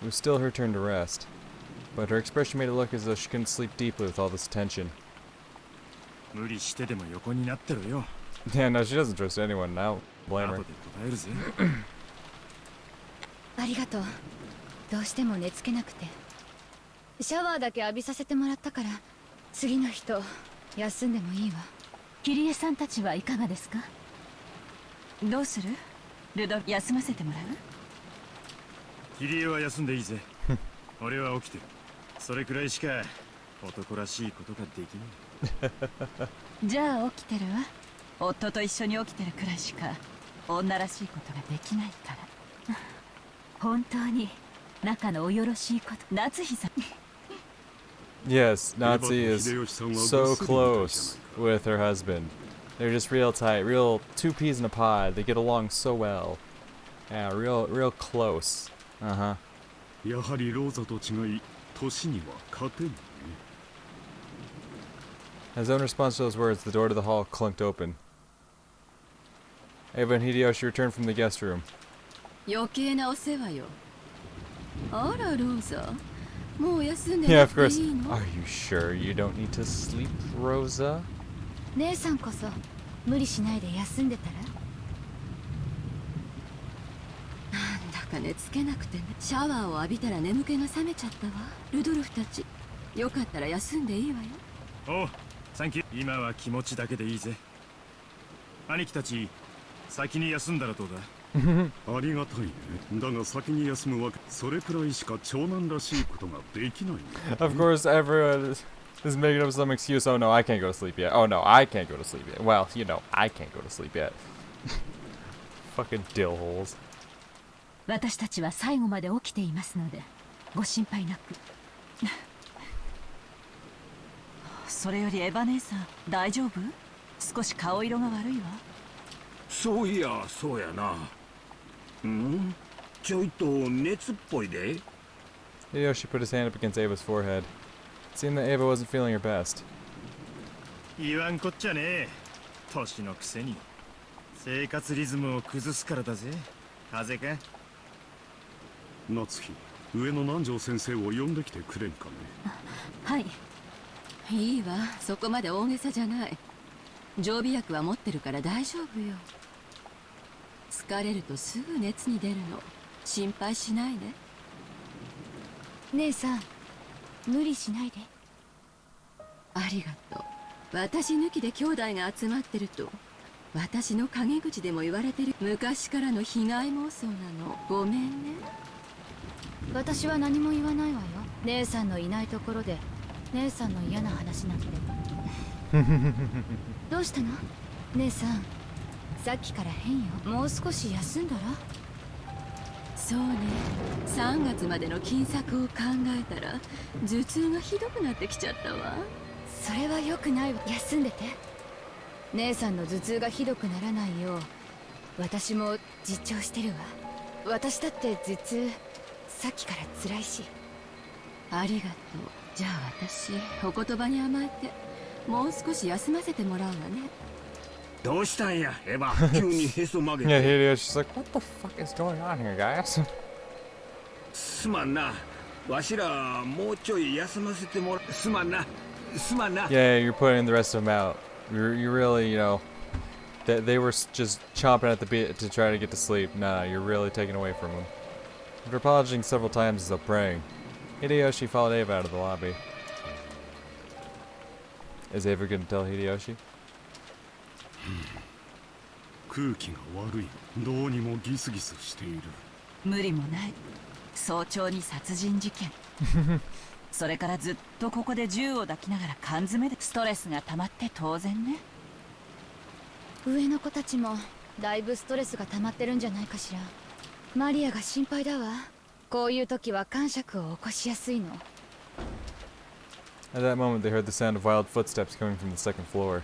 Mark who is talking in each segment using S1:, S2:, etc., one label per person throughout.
S1: It was still her turn to rest, but her expression made it look as though she couldn't sleep deeply with all this attention. Yeah, no, she doesn't trust anyone now. Blame her.
S2: ありがとう。どうしても寝つけなくて。シャワーだけ浴びさせてもらったから、次の人休んでもいいわ。
S3: キリエさんたちはいかがですか？どうする？ルドル、休ませてもらう？
S4: キリエは休んでいいぜ。俺は起きてる。それくらいしか男らしいことができない。
S3: じゃあ起きてるわ。夫と一緒に起きてるくらいしか女らしいことができないから。本当に仲のおよろしいこと。夏日さん。
S1: Yes, Nazi is so close with her husband. They're just real tight, real two peas in a pod. They get along so well. Yeah, real close. Uh-huh.
S5: やはりローザと違い、年には勝てんね。
S1: As in response to those words, the door to the hall clunked open. Ava and Hideyoshi returned from the guest room.
S2: 余計なお世話よ。あらローザ、もう休んで
S1: Yeah,
S2: な
S1: of
S2: くて
S1: course.
S2: いいの？
S1: Are you sure you don't need to sleep, Rosa?
S2: 姉さんこそ無理しないで休んでたら？なんだか寝つけなくてね。シャワーを浴びたら眠気が覚めちゃったわ。ルドルフたち、よかったら休んでいいわよ。
S4: おう、サンキュー。今は気持ちだけでいいぜ。兄貴たち、先に休んだらどうだ？
S5: ありがたいね。だが先に休むわけ、それくらいしか長男らしいことができないんだ。
S1: Of course, everyone is making up some excuse. Oh no, I can't go to sleep yet. Oh no, I can't go to sleep yet. Well, you know, I can't go to sleep yet. Fucking dill holes.
S3: 私たちは最後まで起きていますのでご心配なく。それよりエヴァ姉さん大丈夫？少し顔色が悪いわ。
S6: そういや、そうやな。ちょいと熱っぽいで。
S1: Hideyoshi put his hand up against Ava's forehead. It seemed that Ava wasn't feeling her best.
S4: 言わんこっちゃねえ。年のくせに生活リズムを崩すからだぜ。風邪か？
S5: 夏日、上の南條先生を呼んできてくれんかね。
S3: はい。
S2: いいわ、そこまで大げさじゃない。常備薬は持ってるから大丈夫よ。疲れるとすぐ熱に出るの。心配しないで。姉さん、無理しないで。ありがとう。私抜きで兄弟が集まってると私の陰口でも言われてる。昔からの被害妄想なの。ごめんね。私は何も言わないわよ。姉さんのいないところで姉さんの嫌な話なんて。どうしたの姉さん、さっきから変よ。もう少し休んだら？そうね、3月までの金策を考えたら頭痛がひどくなってきちゃったわ。それは良くないわ。休んでて。姉さんの頭痛がひどくならないよう私も実調してるわ。私だって頭痛さっきから辛いし。ありがとう。じゃあ私お言葉に甘えてもう少し休ませてもらうわね。
S6: どうしたんや、エヴァ。急にへそ曲げ
S1: Yeah,
S6: て。
S1: Hideyoshi's like, what the fuck is going on here, guys?
S6: すまんな。わしらもうちょい休ませてもらう。すまんな。すまんな。
S1: Yeah, you're putting the rest of them out. You really, you know, they were just chomping at the bit to try to get to sleep. Nah, you're really taking away from them. After apologizing several times as though praying, Hideyoshi followed Ava out of the lobby. Is Ava going to tell Hideyoshi?
S5: 空気が悪い。どうにもギスギスしている。
S3: 無理もない。早朝に殺人事件。それからずっとここで銃を抱きながら缶詰でストレスが溜まって当然ね。
S2: 上の子たちもだいぶストレスが溜まってるんじゃないかしら。マリアが心配だわ。こういう時は感触を起こしやすいの。
S1: At that moment, they heard the sound of wild footsteps coming from the second floor.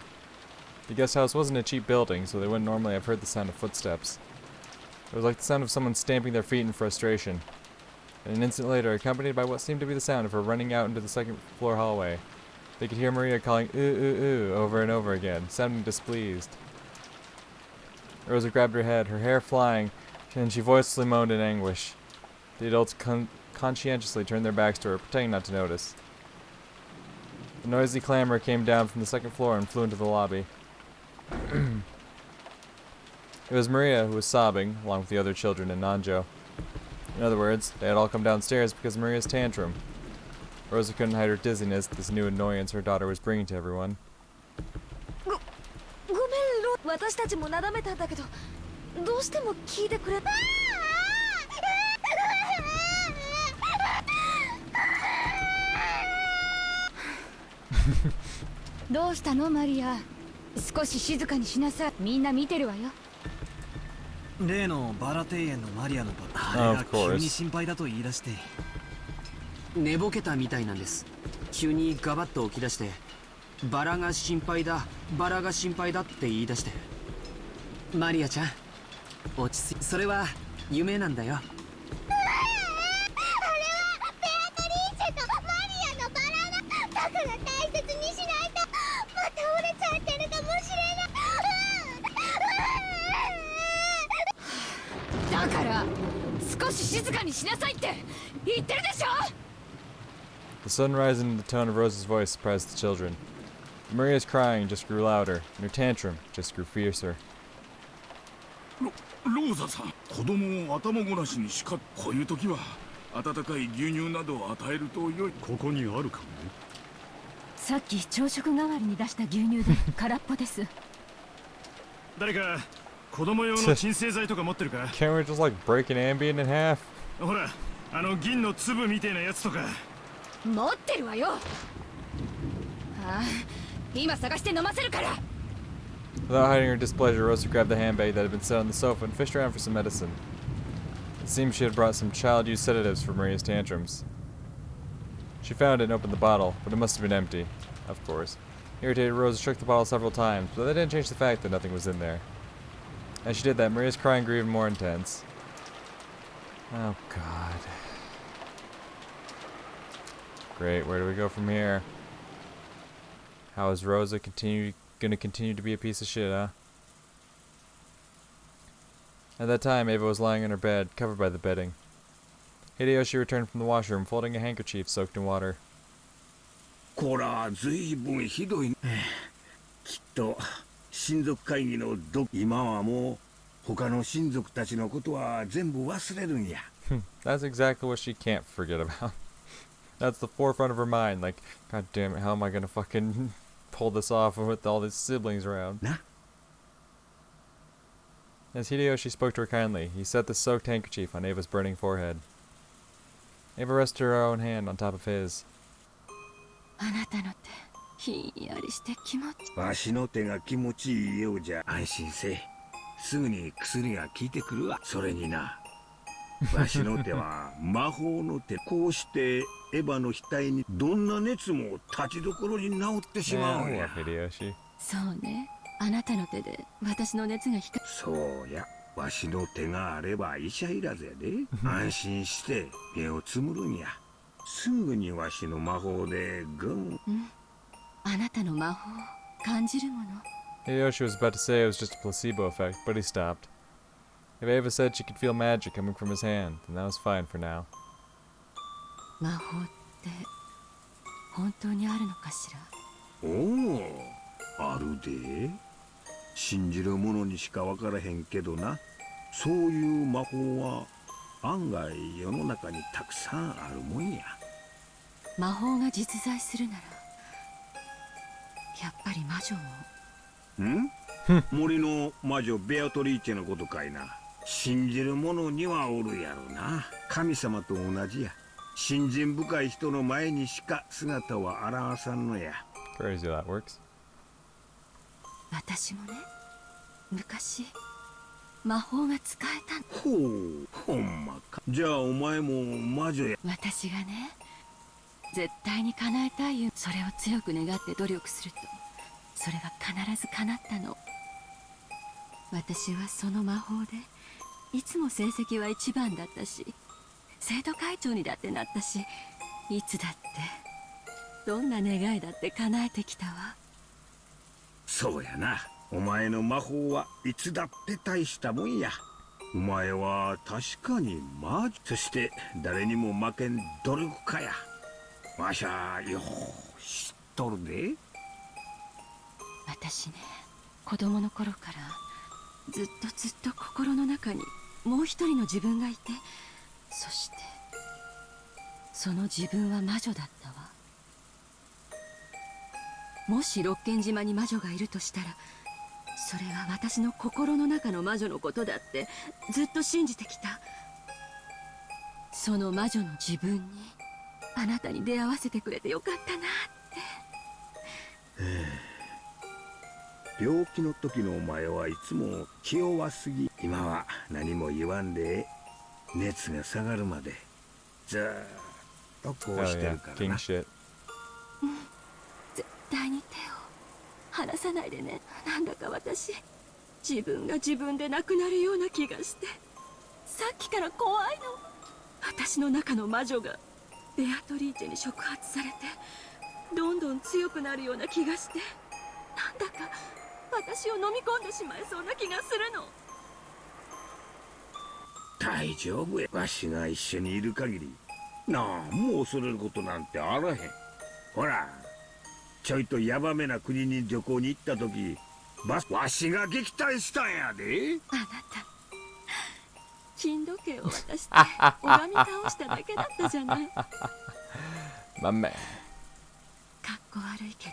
S1: The guest house wasn't a cheap building, so they wouldn't normally have heard the sound of footsteps. It was like the sound of someone stamping their feet in frustration. And an instant later, accompanied by what seemed to be the sound of her running out into the second floor hallway, they could hear Maria calling "ooh, ooh, ooh" over and over again, sounding displeased. Rosa grabbed her head, her hair flying, and she voicelessly moaned in anguish. The adults conscientiously turned their backs to her, pretending not to notice. The noisy clamor came down from the second floor and flew into the lobby. It was Maria who was sobbing, along with the other children and Nanjo. In other words, they had all come downstairs because of Maria's tantrum. Rosa couldn't hide her dizziness at this new annoyance her daughter was bringing to everyone.
S2: ごめんロ私たちもなだめたんだけどどうしても聞いてくれどうしたのマリア少し静かにしなさいみんな見てるわよ
S7: 例のバラ庭園のマリアのあれが急に心配だと言い出して寝ぼけたみたいなんです急にガバッと起き出してバラが心配だバラが心配だって言い出してマリアちゃん落ち着いそれは夢なんだよ
S2: だから少し静かにしなさいって言ってるでしょ
S1: The sudden rise in the tone of Rosa's voice surprised the children. Maria's crying just grew louder, and her tantrum just grew fiercer.
S5: ローザさん、子供を頭ごなしにこういう時は温かい牛乳などを与えると良い。ここにあるかもね。
S3: さっき朝食代わりに出した牛乳で空っぽです
S4: 誰か子供用の鎮静剤とか持ってるか
S1: Can't we just like break an ambient in half?
S4: ほらあの銀の粒みたいなやつとか
S2: 持ってるわよああ今探して飲ませるから
S1: Without hiding her displeasure, Rosa grabbed the handbag that had been set on the sofa and fished around for some medicine. It seemed she had brought some child-used sedatives for Maria's tantrums. She found it and opened the bottle, but it must have been empty. Of course. Irritated, Rosa shook the bottle several times, but that didn't change the fact that nothing was in there. As she did that, Maria's crying grew even more intense. Oh, God. Great, where do we go from here? How is Rosa gonna continue to be a piece of shit, huh? At that time, Ava was lying on her bed, covered by the bedding. Hideyoshi returned from the washroom, folding a handkerchief soaked in water.
S6: こらずいぶんひどいきっと親族会議の今はもう他の親族たちのことは全部忘れるんや
S1: That's exactly what she can't forget about. That's the forefront of her mind, like, God damn it, how am I gonna fucking pull this off with all these siblings around?
S6: Nah.
S1: As Hideyoshi spoke to her kindly, he set the soaked handkerchief on Ava's burning forehead. Ava rested her own hand on top of his.
S3: あなたの手ひんやりして気持ち
S6: わしの手が気持ちいいようじゃ安心せすぐに薬が効いてくるわそれになわしの手は魔法の手こうしてエヴァの額にどんな熱も立ちどころに治ってしまうんや
S1: Hideyoshi.
S3: そうねあなたの手で私の熱が
S6: そうやわしの手があれば医者いらずやで安心して目をつむるんやすぐにわしの魔法でグン
S3: あなたの魔法感じるもの
S1: Hideyoshi was about to say it was just a placebo effect, but he stopped. If Ava said she could feel magic coming from his hand, then that was fine for now.
S3: 魔法って本当にあるのかしら
S6: おおあるで信じる者にしか分からへんけどなそういう魔法は案外世の中にたくさんあるもんや
S3: 魔法が実在するならやっぱり魔女も
S6: ん森の魔女ベアトリーチェのことかいな信じる者にはおるやろな神様と同じや信心深い人の前にしか姿は現さんのや
S1: Crazy how that works.
S3: 私もね昔魔法が使えた
S6: ほうほんまかじゃあお前も魔女や
S3: 私がね絶対に叶えたいそれを強く願って努力するとそれが必ず叶ったの私はその魔法でいつも成績は一番だったし生徒会長にだってなったしいつだってどんな願いだって叶えてきたわ
S6: そうやなお前の魔法はいつだって大したもんやお前は確かに魔女。そして誰にも負けん努力家や。わしゃよう知っとるで。
S3: 私ね、子供の頃からずっと心の中にもう一人の自分がいて、そしてその自分は魔女だったわ。もし六軒島に魔女がいるとしたら、それは私の心の中の魔女のことだってずっと信じてきた。その魔女の自分にあなたに出会わせてくれてよかったなって。
S6: 病気の時のお前はいつも気弱すぎ。今は何も言わんで熱が下がるまでずーっとこうしてるからな。
S1: King shit.
S3: 絶対に手を離さないでね。なんだか私、自分が自分でなくなるような気がして、さっきから怖いの。私の中の魔女がベアトリーチェに触発されてどんどん強くなるような気がして、なんだか私を飲み込んでしまいそうな気がするの。
S6: 大丈夫や。わしが一緒にいる限りなんも恐れることなんてあらへん。ほら、ちょいとヤバめな国に旅行に行った時わしが撃退したんやで。
S3: あなた、金時計を渡して拝み倒しただけだったじゃない。
S1: My man.
S3: かっこ悪いけ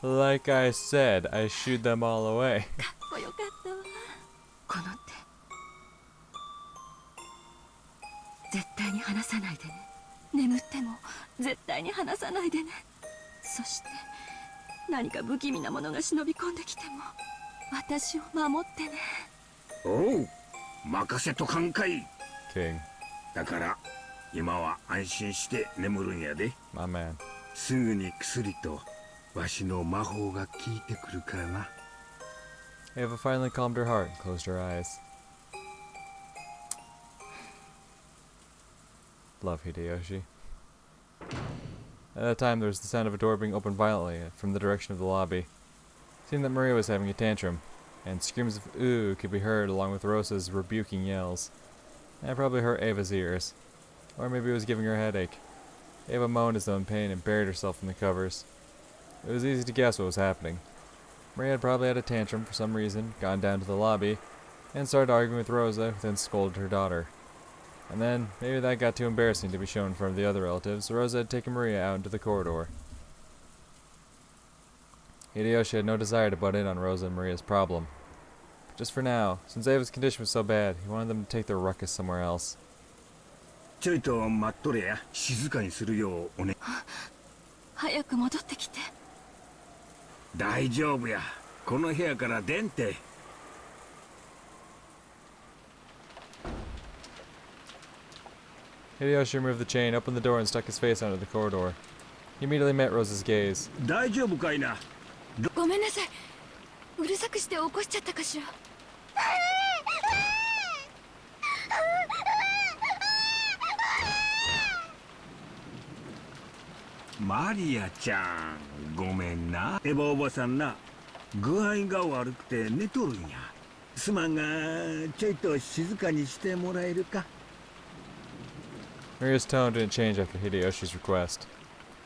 S3: ど
S1: Like I said, I shoot them all away.
S3: かっこよかったわ。この手絶対に離さないでね。眠っても絶対に離さないでね。そして何か不気味なものが忍び込んできても私を守ってね。
S6: おう、任せとかんかい。
S1: King.
S6: だから今は安心して眠るんやで。
S1: My man.
S6: すぐに薬とわしの魔法が効いてくるからな。
S1: Ava finally calmed her heart and closed her eyes. Love Hideyoshi. At that time, there was the sound of a door being opened violently from the direction of the lobby. It seemed that Maria was having a tantrum, and screams of "ooh" could be heard along with Rosa's rebuking yells. That probably hurt Ava's ears. Or maybe it was giving her a headache. Ava moaned as though in pain and buried herself in the covers. It was easy to guess what was happening. Maria had probably had a tantrum for some reason, gone down to the lobby, and started arguing with Rosa, who then scolded her daughter. And then, maybe that got too embarrassing to be shown in front of the other relatives, so Rosa had taken Maria out into the corridor. Hideyoshi had no desire to butt in on Rosa and Maria's problem. But just for now, since Ava's condition was so bad, he wanted them to take their ruckus somewhere else.
S6: ちょいと待っとれや。静かにするようおね。
S3: 早く戻ってきて。
S6: 大丈夫や。この部屋から出んて。
S1: Hideyoshi removed the chain, opened the door, and stuck his face out of the corridor. He immediately met Rosa's gaze.
S6: 大丈夫かいな。
S2: ごめんなさい。うるさくして起こしちゃったかしら。
S6: マリアちゃん、ごめんな。エヴァおばさんな、具合が悪くて寝とるんや。すまんが、ちょいと静かにしてもらえるか。
S1: Maria's tone didn't change after Hideyoshi's request.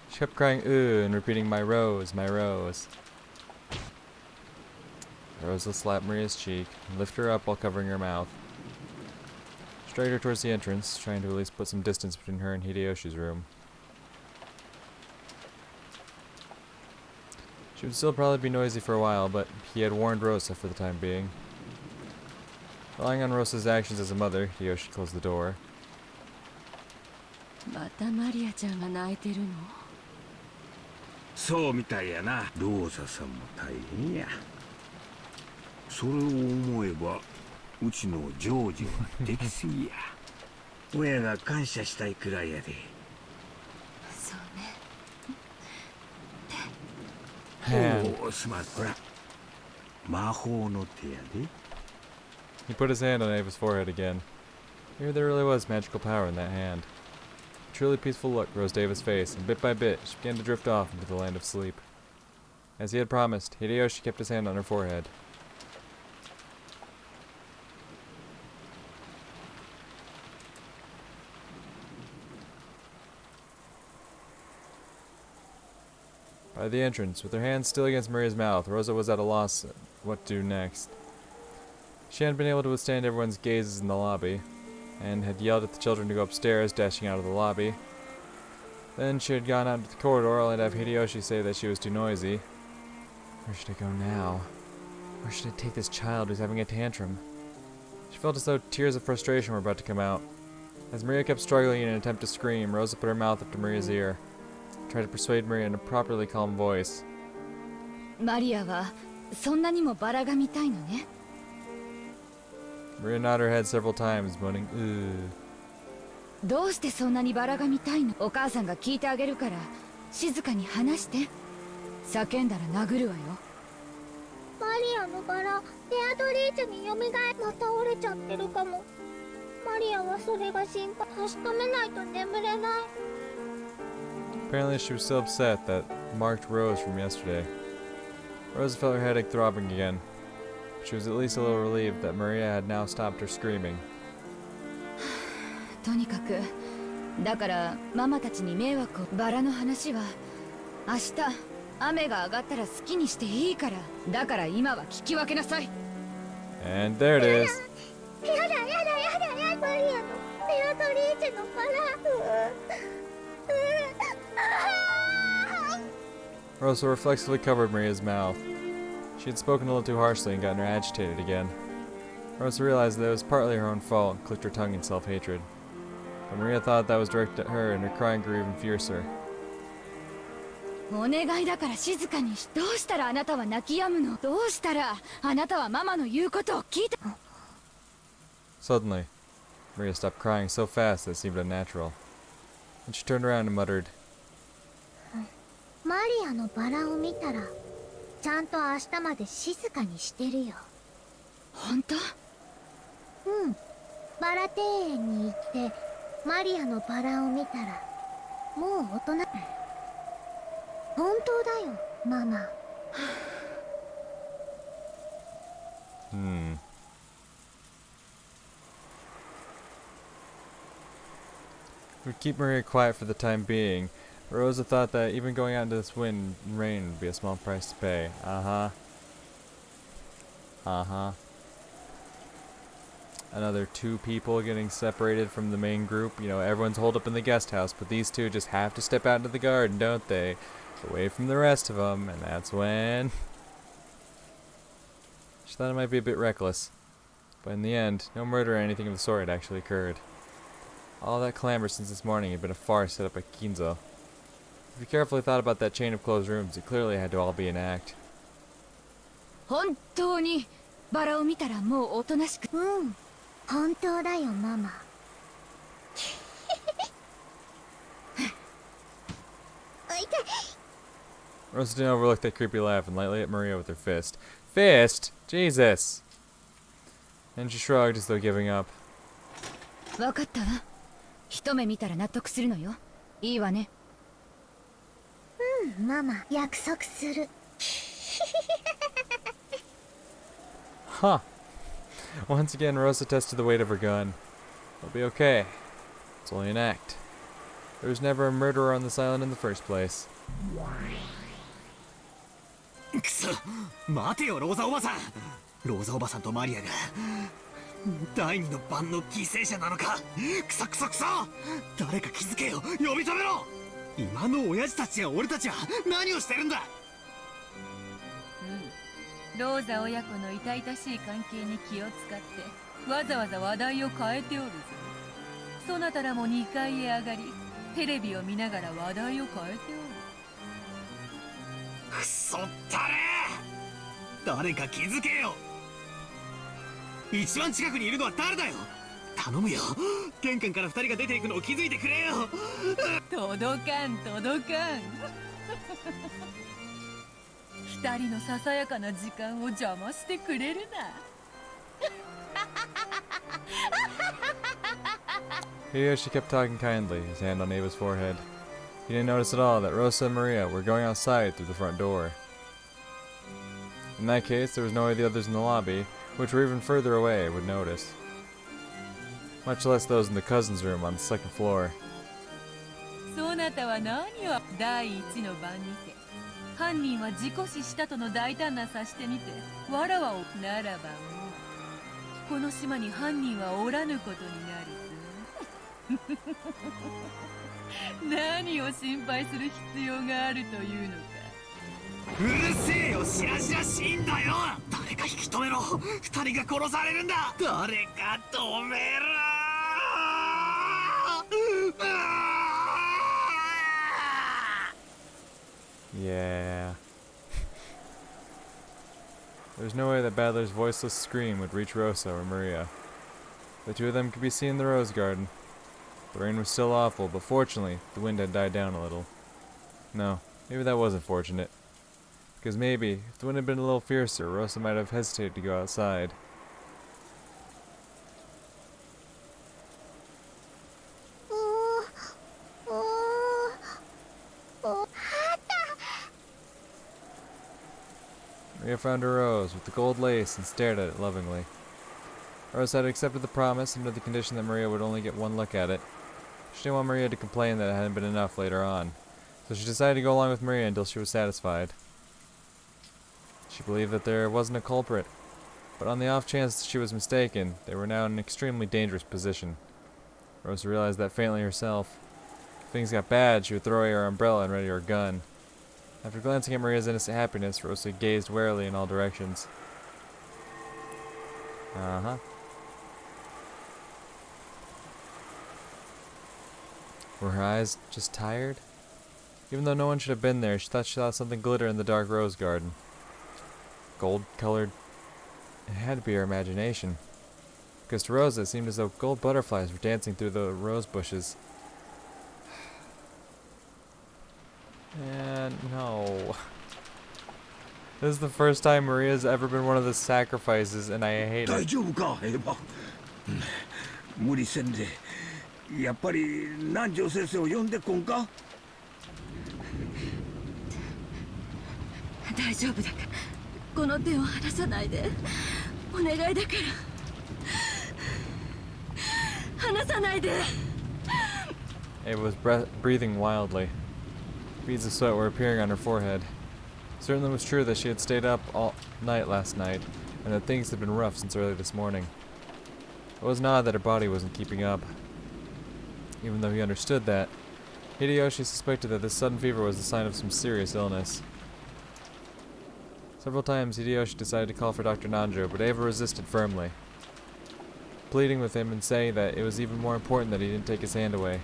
S1: She kept crying "ooh" and repeating "my rose, my rose." Rosa slapped Maria's cheek and lifted her up while covering her mouth. She dragged her towards the entrance, trying to at least put some distance between her and Hideyoshi's room. She would still probably be noisy for a while, but he had warned Rosa for the time being. Relying on Rosa's actions as a mother, Hideyoshi closed the door.
S3: またマリアちゃんが泣いてるの？
S6: そうみたいやな。ローザさんも大変や。それを思えばうちのジョージは出来すぎや。親が感謝したいくらいやで。
S3: そうね。
S6: おお、すまん。ほら、魔法の手やで。
S1: He put his hand on Ava's forehead again. Maybe there really was magical power in that hand. A truly peaceful look rose to Ava's face, and bit by bit, she began to drift off into the land of sleep. As he had promised, Hideyoshi kept his hand on her forehead. By the entrance, with her hands still against Maria's mouth, Rosa was at a loss what to do next. She hadn't been able to withstand everyone's gazes in the lobby, and had yelled at the children to go upstairs, dashing out of the lobby. Then she had gone out into the corridor, only to have Hideyoshi say that she was too noisy. Where should I go now? Where should I take this child who's having a tantrum? She felt as though tears of frustration were about to come out. As Maria kept struggling in an attempt to scream, Rosa put her mouth up to Maria's ear, tried to persuade Maria in a properly calm voice.
S2: マリアはそんなにもバラが見たいのね。
S1: Maria nodded her head several times, moaning, "Ugh."
S2: どうしてそんなにバラが見たいの？お母さんが聞いてあげるから静かに話して。叫んだら殴るわよ。
S8: マリアのバラ、ベアトリーチェに蘇また折れちゃってるかも。マリアはそれが心配。確かめないと眠れない。
S1: Apparently she was still upset that marked rose from yesterday. Rosa felt her headache throbbing again. She was at least a little relieved that Maria had now stopped her screaming.
S2: とにかくだからママたちに迷惑を。バラの話は明日雨が上がったら好きにしていいから。だから今は聞き分けなさい。
S1: And there it is.
S8: やだやだやだやだ。マリアのベアトリーチェのバラ。
S1: Rosa reflexively covered Maria's mouth. She had spoken a little too harshly and gotten her agitated again. Rosa realized that it was partly her own fault and clicked her tongue in self-hatred. But Maria thought that was directed at her, and her crying grew even fiercer.
S2: お願いだから静かにし。どうしたらあなたは泣き止むの？どうしたらあなたはママの言うことを聞いて。
S1: Suddenly, Maria stopped crying so fast that it seemed unnatural. Then she turned around and muttered,
S8: マリアのバラを見たらちゃんと明日まで静かにしてるよ。
S2: 本当？
S8: うん。バラ庭園に行ってマリアのバラを見たらもう大人。本当だよ、ママ。
S1: It would keep Maria quiet for the time being. Rosa thought that even going out into this wind and rain would be a small price to pay. Another 2 people getting separated from the main group. You know, everyone's holed up in the guest house, but these 2 just have to step out into the garden, don't they? Away from the rest of them, and that's when... She thought it might be a bit reckless. But in the end, no murder or anything of the sort had actually occurred. All that clamor since this morning had been a farce set up by Kinzo. If you carefully thought about that chain of closed rooms, it clearly had to all be an act.
S2: 本当にバラを見たらもうおとなしく。
S8: うん。本当だよ、ママ。
S1: Rosa didn't overlook that creepy laugh and lightly hit Maria with her fist. Fist? Jesus! And she shrugged as though giving up.
S2: わかったわ。一目見たら納得するのよ。いいわね。
S8: うん、ママ、約束する。
S1: Huh. Once again, Rosa tested the weight of her gun. It'll be okay. It's only an act. There was never a murderer on this island in the first place.
S7: くそ、待てよローザおばさん。ローザおばさんとマリアが第二の番の犠牲者なのか。くそくそくそ。誰か気づけよ。呼び止めろ。今の親父たちや俺たちは何をしてるんだ。
S3: ローザ親子の痛々しい関係に気を使ってわざわざ話題を変えておるぞ。そなたらも2階へ上がりテレビを見ながら話題を変えておる。
S7: くそったれ。誰か気づけよ。一番近くにいるのは誰だよ。頼むよ。玄関から2人が出ていくのを気づいてくれよ。
S3: 届かん届かん。2人のささやかな時間を邪魔してくれるな。
S1: Hideyoshi kept talking kindly, his hand on Ava's forehead. He didn't notice at all that Rosa and Maria were going outside through the front door. In that case, there was no way the others in the lobby, which were even further away, would notice. Much less those in the cousin's room on the second floor.
S3: そなたは何を第一の番にて犯人は事故死したとの大胆な察してみてわらわをならばもうこの島に犯人はおらぬことになるぞ。何を心配する必要があるというのか。
S7: うるせえよ、しらしらしいんだよ。誰か引き止めろ。二人が殺されるんだ。誰か止めろ。
S1: Yeah. There's no way that Badler's voiceless scream would reach Rosa or Maria. The two of them could be seen in the rose garden. The rain was still awful, but fortunately, the wind had died down a little. No, maybe that wasn't fortunate. Because maybe, if the wind had been a little fiercer, Rosa might have hesitated to go outside. Maria found a rose with the gold lace and stared at it lovingly. Rosa had accepted the promise under the condition that Maria would only get one look at it. She didn't want Maria to complain that it hadn't been enough later on, so she decided to go along with Maria until she was satisfied. She believed that there wasn't a culprit, but on the off chance that she was mistaken, they were now in an extremely dangerous position. Rosa realized that faintly herself. If things got bad, she would throw away her umbrella and ready her gun. After glancing at Maria's innocent happiness, Rosa gazed warily in all directions. Uh-huh. Were her eyes just tired? Even though no one should have been there, she thought she saw something glitter in the dark rose garden. Gold-colored... It had to be her imagination. Because to Rosa, it seemed as though gold butterflies were dancing through the rose bushes. And no. This is the first time Maria's ever been one of the sacrifices, and I hate it.
S6: 無理せんで、やっぱり南條先生を呼んでこんか？
S3: 大丈夫だから、この手を離さないで。お願いだから。離さないで。
S1: Ava was breathing wildly. Beads of sweat were appearing on her forehead. It certainly was true that she had stayed up all night last night, and that things had been rough since early this morning. It wasn't odd that her body wasn't keeping up. Even though he understood that, Hideyoshi suspected that this sudden fever was a sign of some serious illness. Several times Hideyoshi decided to call for Dr. Nanjo, but Ava resisted firmly, pleading with him and saying that it was even more important that he didn't take his hand away.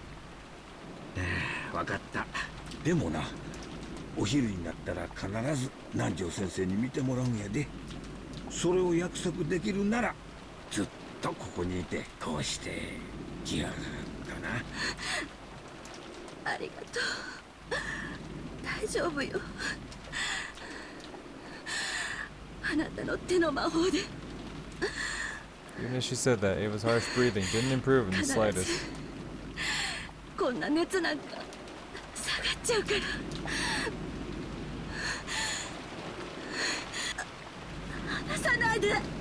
S6: わかった。でもな、お昼になったら必ず南條先生に見てもらうんやで。それを約束できるなら、ずっとここにいて、こうしてじゃあかな。
S3: ありがとう。大丈夫よ。あなたの手の魔法で。
S1: Even as she said that, Ava's harsh breathing didn't improve in the slightest.
S3: こんな熱なんか下がっちゃうから。離さないで。